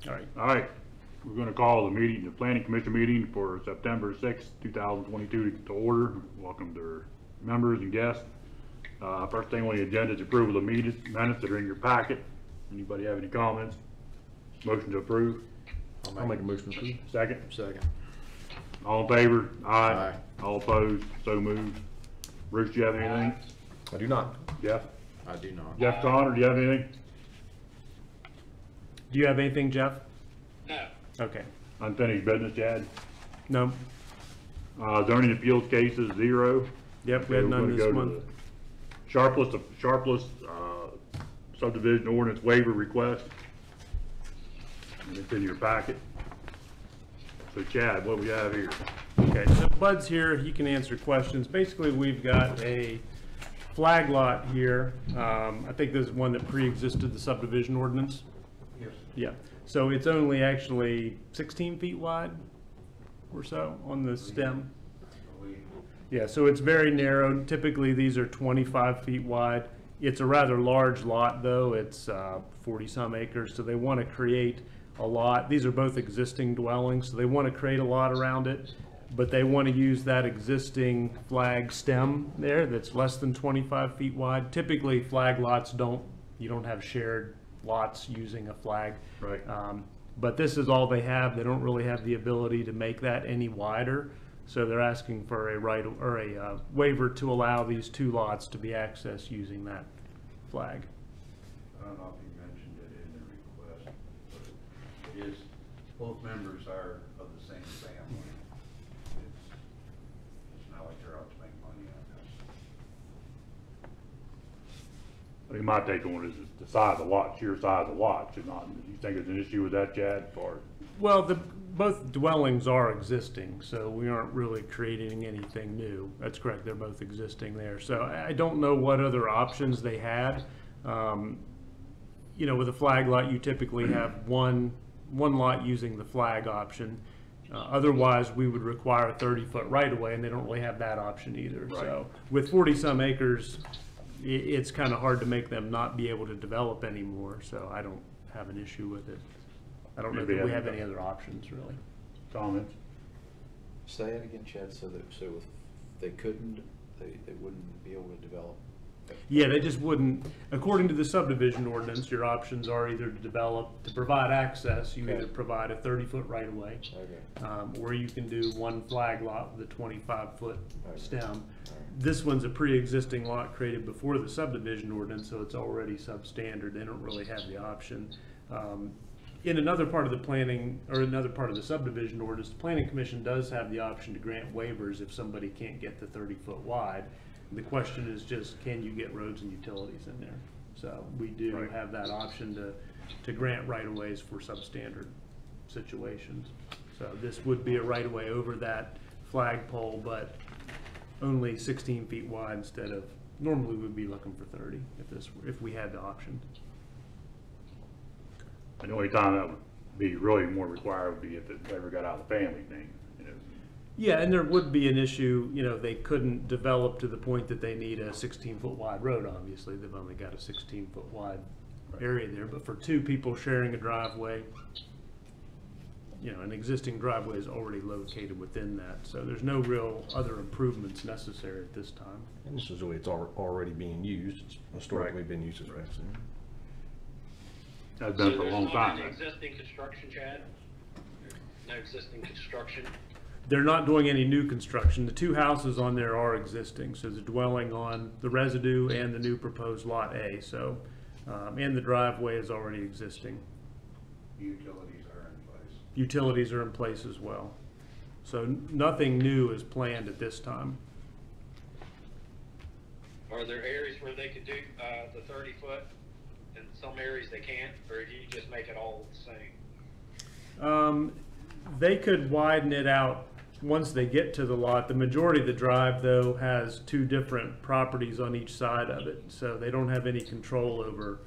All right. We're going to call the planning commission meeting for September 6th, 2022 to order. Welcome to members and guests. First thing on the agenda is approval of minutes that are in your packet. Anybody have any comments? Motion to approve. I'll make a motion to approve. Second. Second. All in favor? Aye. Aye. All opposed? So moved. Bruce, do you have anything? I do not. Jeff? I do not. Jeff Connor, do you have anything? Do you have anything, Jeff? No. Okay. Unfinished business, Chad? No. Zoning appeals cases, 0. Yep, we had none this month. Sharpless subdivision ordinance waiver request. And it's in your packet. So Chad, what we have here? Okay, so Bud's here. He can answer questions. Basically, we've got a flag lot here. I think this is one that pre-existed the subdivision ordinance. Yes. Yeah. So it's only actually 16 feet wide or so on the stem. Yeah, so it's very narrow. Typically, these are 25 feet wide. It's a rather large lot, though. It's 40-some acres, so they want to create a lot. These are both existing dwellings, so they want to create a lot around it, but they want to use that existing flag stem there that's less than 25 feet wide. Typically, flag lots you don't have shared lots using a flag. Right. But this is all they have. They don't really have the ability to make that any wider. So they're asking for a waiver to allow these two lots to be accessed using that flag. I don't know if you mentioned it in the request, but it is, both members are of the same family. It's not like they're out to make money on this. I mean, my take on it is the size of the lot, sheer size of the lot should not, you think there's an issue with that, Chad? Or? Well, both dwellings are existing, so we aren't really creating anything new. That's correct, they're both existing there. So I don't know what other options they had. You know, with a flag lot, you typically have one lot using the flag option. Otherwise, we would require a 30-foot right-of-way, and they don't really have that option either. Right. So with 40-some acres, it's kind of hard to make them not be able to develop anymore, so I don't have an issue with it. I don't know if we have any other options, really. Comments? Say it again, Chad, so if they couldn't, they wouldn't be able to develop. Yeah, they just wouldn't, according to the subdivision ordinance, your options are either to provide access, you either provide a 30-foot right-of-way, or you can do one flag lot with a 25-foot stem. This one's a pre-existing lot created before the subdivision ordinance, so it's already substandard. They don't really have the option. In another part of the planning, or another part of the subdivision ordinance, the Planning Commission does have the option to grant waivers if somebody can't get to 30-foot wide. The question is just, can you get roads and utilities in there? So we do have that option to grant right-of-ways for substandard situations. So this would be a right-of-way over that flagpole, but only 16 feet wide instead of, normally we'd be looking for 30 if we had the option. And the only time that would be really more required would be if it ever got out of the family thing. You know. Yeah, and there would be an issue, you know, they couldn't develop to the point that they need a 16-foot wide road, obviously. They've only got a 16-foot wide area there. But for two people sharing a driveway, you know, an existing driveway is already located within that. So there's no real other improvements necessary at this time. And this is the way it's already being used. It's historically been used as residence. That's been for a long time. No existing construction, Chad? No existing construction? They're not doing any new construction. The two houses on there are existing, so they're dwelling on the residue and the new proposed Lot A. So, and the driveway is already existing. Utilities are in place. Utilities are in place as well. So nothing new is planned at this time. Are there areas where they could do the 30-foot? In some areas they can't, or do you just make it all the same? They could widen it out once they get to the lot. The majority of the drive, though, has two different properties on each side of it, so they don't have any control over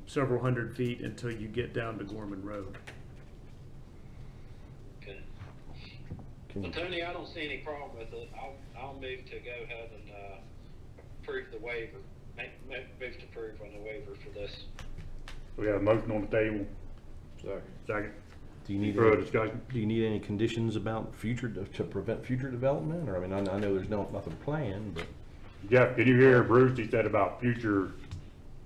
several hundred feet until you get down to Gorman Road. Okay. Well, Tony, I don't see any problem with it. I'll move to go ahead and approve the waiver. Move to approve on the waiver for this. We have a motion on the table. Second. Second. Do you need Further any, discussion? do you need any conditions about to prevent future development? Or, I mean, I know there's nothing planned, but. Jeff, can you hear Bruce? He said about future,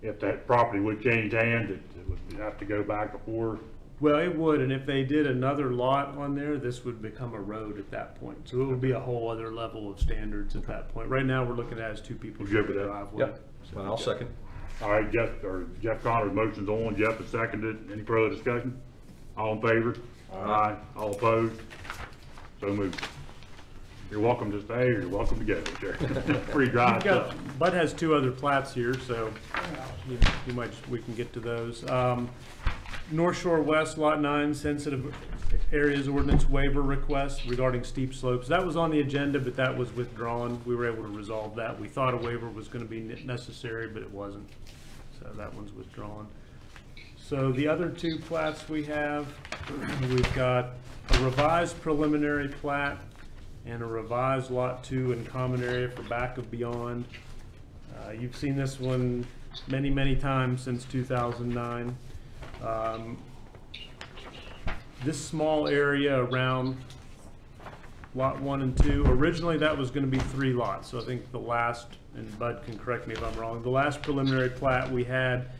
if that property would change hands, it would have to go back before. Well, it would, and if they did another lot on there, this would become a road at that point. So it would be a whole other level of standards at that point. Right now, we're looking at it as two people Good share with the that. driveway. Yep. Well, I'll second. All right, Jeff Connor's motion's on, Jeff has seconded. Any further discussion? All in favor? Aye. All opposed? So moved. You're welcome to stay, or you're welcome to go, sure. Free drive. You've got, Bud has two other plats here, so you might, we can get to those. North Shore West, Lot 9, Sensitive Areas Ordinance Waiver Request regarding steep slopes. That was on the agenda, but that was withdrawn. We were able to resolve that. We thought a waiver was going to be necessary, but it wasn't. So that one's withdrawn. So the other two plats we have, we've got a revised preliminary plat and a revised Lot 2 and common area for back of beyond. You've seen this one many, many times since 2009. This small area around Lot 1 and 2, originally that was going to be 3 lots. So I think the last, and Bud can correct me if I'm wrong, the last preliminary plat we had,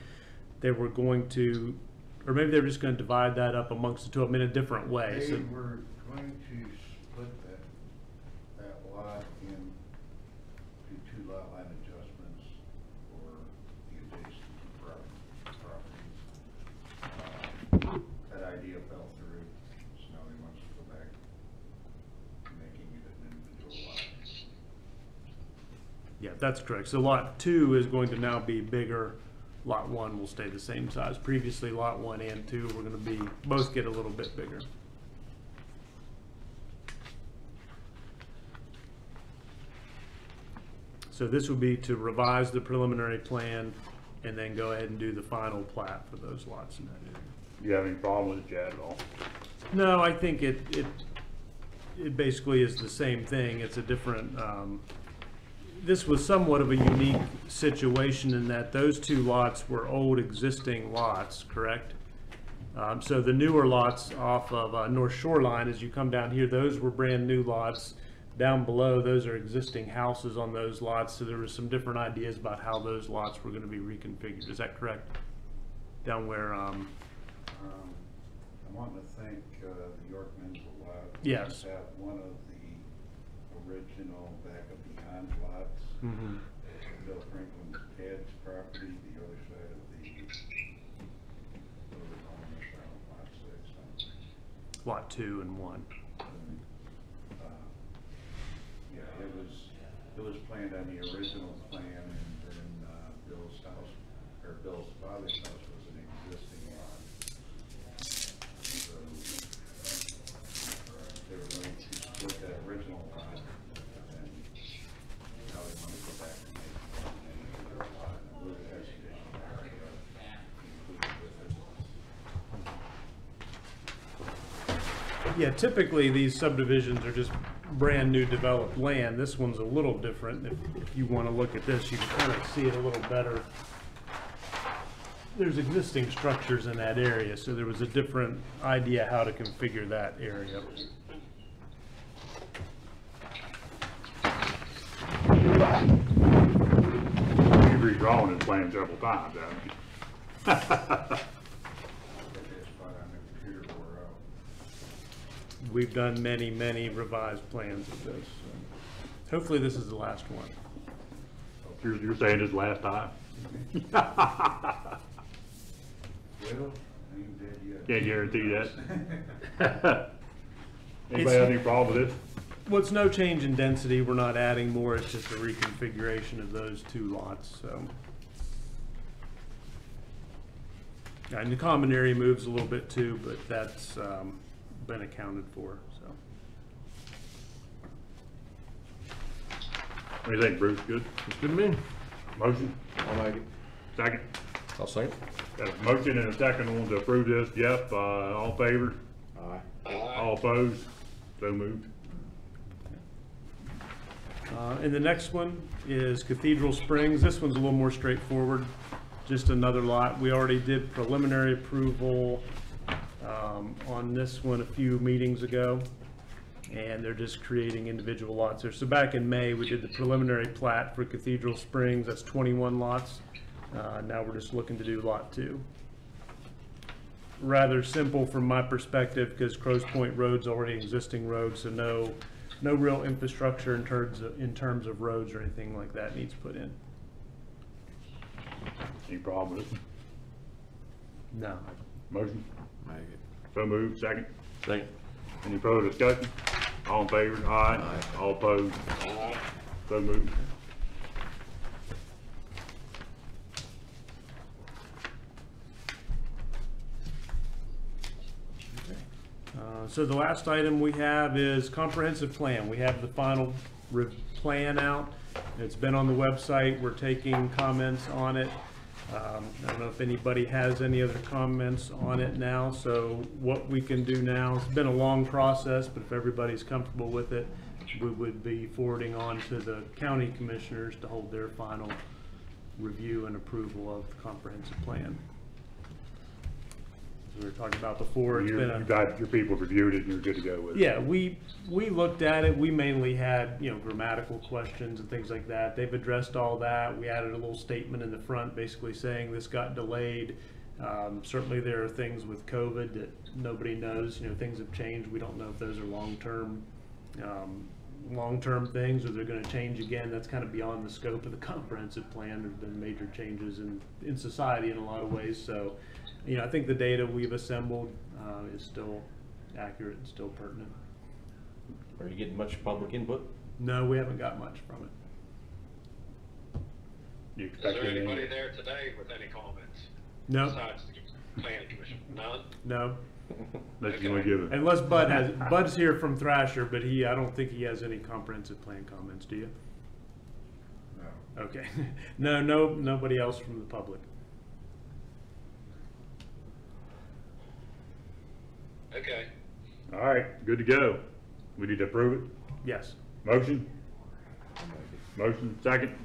they were going to, or maybe they were just going to divide that up amongst the two of them in a different way. They So, were going to split that lot into 2 lot line adjustments for the adjacent properties. That idea fell through, so now he wants to go back to making it an individual lot. yeah, that's correct. So Lot 2 is going to now be bigger. Lot 1 will stay the same size. Previously, Lot 1 and 2 were going to be, both get a little bit bigger. So this would be to revise the preliminary plan and then go ahead and do the final plat for those lots in that area. Do you have any problem with it, Chad, at all? No, I think it basically is the same thing. It's a different, this was somewhat of a unique situation in that those 2 lots were old existing lots, correct? So the newer lots off of North Shoreline, as you come down here, those were brand new lots. Down below, those are existing houses on those lots, so there was some different ideas about how those lots were going to be reconfigured. Is that correct? Down where, I'm wanting to thank the York Men's a lot. Yes. We have one of the original back of beyond lots. Mhm. Bill Franklin's dad's property, the other side of the, what are we calling this, lot 6, Lot 2 and 1. Yeah, it was planned on the original plan, and then Bill's house, or Bill's father's house was an existing lot. So they were going to split that original lot, and now they want to go back and make another lot, and we're the hesitation area included with it. Yeah, typically these subdivisions are just brand new developed land. This one's a little different. If you want to look at this, you can kind of see it a little better. There's existing structures in that area, so there was a different idea how to configure that area. You've redrawn this plan several times, haven't you? Get that spot on the computer wore out. We've done many, many revised plans of this. So hopefully this is the last one. You're saying this last time? Well, I ain't dead yet. Can't guarantee that. Anybody have any problem with this? Well, it's no change in density. We're not adding more. It's just a reconfiguration of those 2 lots, so. And the common area moves a little bit too, but that's been accounted for, so. What do you think, Bruce? Good? It's good to me. Motion? I'll make it. Second? I'll second. Got a motion and a second on to approve this. Jeff, all in favor? Aye. All opposed? So moved. And the next one is Cathedral Springs. This one's a little more straightforward, just another lot. We already did preliminary approval on this one a few meetings ago, and they're just creating individual lots there. So back in May, we did the preliminary plat for Cathedral Springs. That's 21 lots. Now we're just looking to do lot 2. Rather simple from my perspective, because Crows Point Road's already an existing road, so no real infrastructure in terms of roads or anything like that needs put in. Any problem with it? No. Motion? Make it. So moved, second. Second. Any further discussion? All in favor? Aye. All opposed? So moved. So the last item we have is comprehensive plan. We have the final plan out. It's been on the website. We're taking comments on it. I don't know if anybody has any other comments on it now. So what we can do now, it's been a long process, but if everybody's comfortable with it, we would be forwarding on to the county commissioners to hold their final review and approval of the comprehensive plan. As we were talking about before, it's been You've got your people reviewed it and you're good to go with it. yeah, we looked at it. We mainly had, grammatical questions and things like that. They've addressed all that. We added a little statement in the front basically saying this got delayed. Certainly there are things with COVID that nobody knows. Things have changed. We don't know if those are long-term things or they're going to change again. That's kind of beyond the scope of the comprehensive plan. There's been major changes in society in a lot of ways. So, I think the data we've assembled is still accurate and still pertinent. Are you getting much public input? No, we haven't got much from it. You Is expect there any? anybody there today with any comments? No, Besides the planning commission? None? no. Unless you want to give it. Unless Bud's here from Thrasher, but I don't think he has any comprehensive plan comments, do you? No. Okay. No, nobody else from the public. Okay. All right, good to go. We need to approve it. Yes. Motion? Motion, second.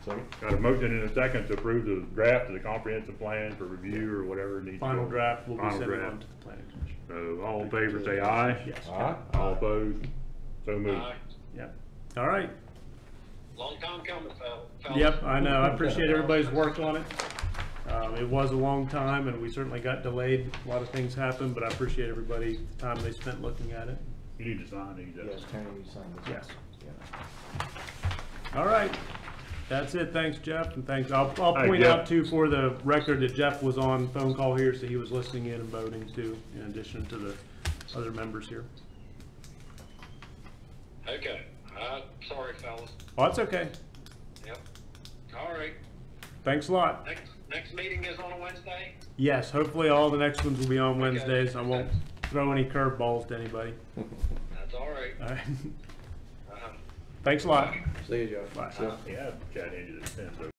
Second. Got a motion and a second to approve the draft of the comprehensive plan for review or whatever it needs. to Final go. draft will be Final sent draft. on to the planning commission. So all in favor say aye. Yes. Aye. All opposed? So moved. Aye. Yep. All right. Long time coming, fellas. Yep, I know. I appreciate everybody's work on it. It was a long time and we certainly got delayed. A lot of things happened, but I appreciate everybody, the time they spent looking at it. You need to sign these. Yes, Kenny, you signed this. Yes. Yeah. All right. That's it. Thanks, Jeff, and thanks. I'll Hey, point Jeff. out too for the record that Jeff was on phone call here, so he was listening in and voting too, in addition to the other members here. Okay. Sorry, fellas. Oh, that's okay. Yep. All right. Thanks a lot. Next meeting is on a Wednesday? Yes, hopefully all the next ones will be on Okay. Wednesdays. I won't throw any curveballs to anybody. That's all right. All right. Uh-huh. Thanks a lot. See you, Josh. Bye. Yeah, chat into this.